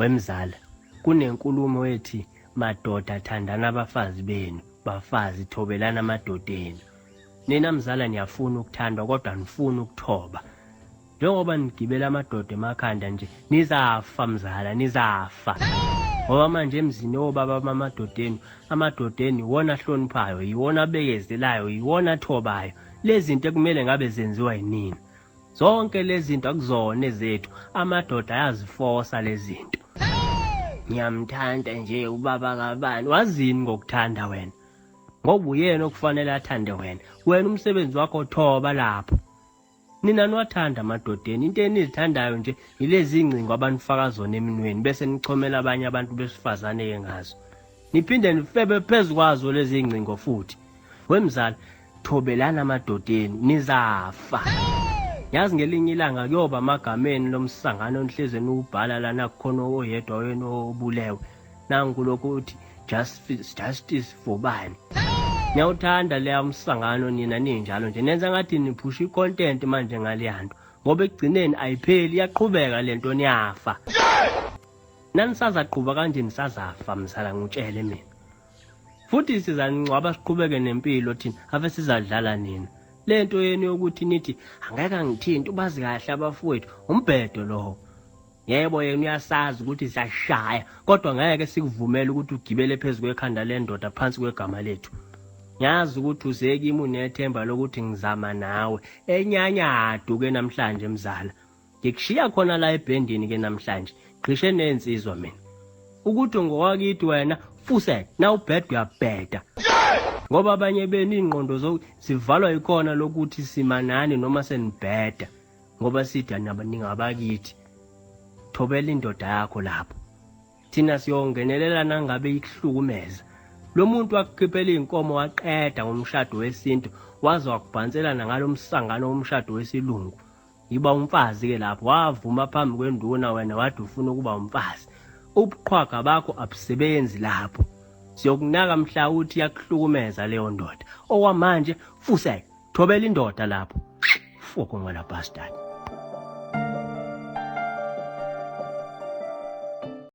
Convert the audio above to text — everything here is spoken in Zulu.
Wemzala, kunenkulumo ethi madoda thandana abafazi benu, bafazi thobelana amadodeni. Nina mzala niyafuna ukuthandwa kodwa nifuna ukuthoba. Njengoba nigibela amadoda emakhanda nje, nizafa mzala, nizafa. Ngoba manje emzini obaba amadodeni iwona ahloniphayo, iwona abekezelayo, iwona athobayo. Lezi zinto ekumele ngabe zenziwa yinini. Zonke lezi zinto akuzona ezethu, amadoda ayazifosa lezi zinto. Ngiyamthanda nje ubaba kabani. Wazini ngokuthanda wena? Ngoba uyena okufanele athande wena. Wena umsebenzi wakho thoba lapho. Nina niwathanda amadodeni, into enizithandayo nje yilezi ingcingo abanifaka zona eminweni bese nichomela abanye abantu besifazane ngazo. Niphinde nifebe phezukwazo lezi ingcingo futhi. Wemzala, thobelana amadodeni, nizafa. Yazi ngelinye ilanga kuyoba amagameni lomsangano onihleze niwubhala lana kukhona oyedwa wena obulewe. Nangu lokho uthi justice for bani. Ngiyawuthanda leya umsangano nina ninjalo nje. Nenza ngathi niphusha icontent manje ngaliyanto. Ngoba ekugcineni ayipheli, iyaqhubeka lento niyafa. Nanisazaqhubeka kanje nisazafa mzala ngutshele mina. Futhi sizangcwaba siqhubeke nempilo thina, ave sizadlala nina. Lento yenu yokuthi nithi angeke ngithinta ubazi kahle abafowethu, umbhedo lo. Yebo yena uyasazi ukuthi siyashaya, kodwa ngeke sikuvumele ukuthi ugibele phezulu kwekhanda lendoda phansi kwegama lethu. Ngiyazi ukuthi uzekimi unethemba lokuthi ngizama nawe. Enyanyadu ke namhlanje mzala. Ngikushiya khona la ebhendini ke namhlanje. Qhishe nensizwa mina. Ukuthi ngokwakithi wena fuse na ubheda uyabheda. Ngoba abanye beni ingqondo zivalwa ikhona lokuthi simanani noma senibheda. Ngoba sithi ningabakithi. Thobela indoda yakho lapho. Thina siyongenelela nangabe ikuhlukumeza. Lo muntu wakukhiphela inkomo waqeda ngomshado wesintu, waze wakubhansela ngalo msangano womshado wesilungu. Yiba umfazi ke lapho, wavuma phambi kwenduna wena wathi ufuna ukuba umfazi. Ubuqhwaga bakho abusebenzi lapho. Siyokunaka mhla uthi yakuhlukumeza leyo ndoda. Okwamanje fuse thobela indoda lapho. Foko ngala bastard.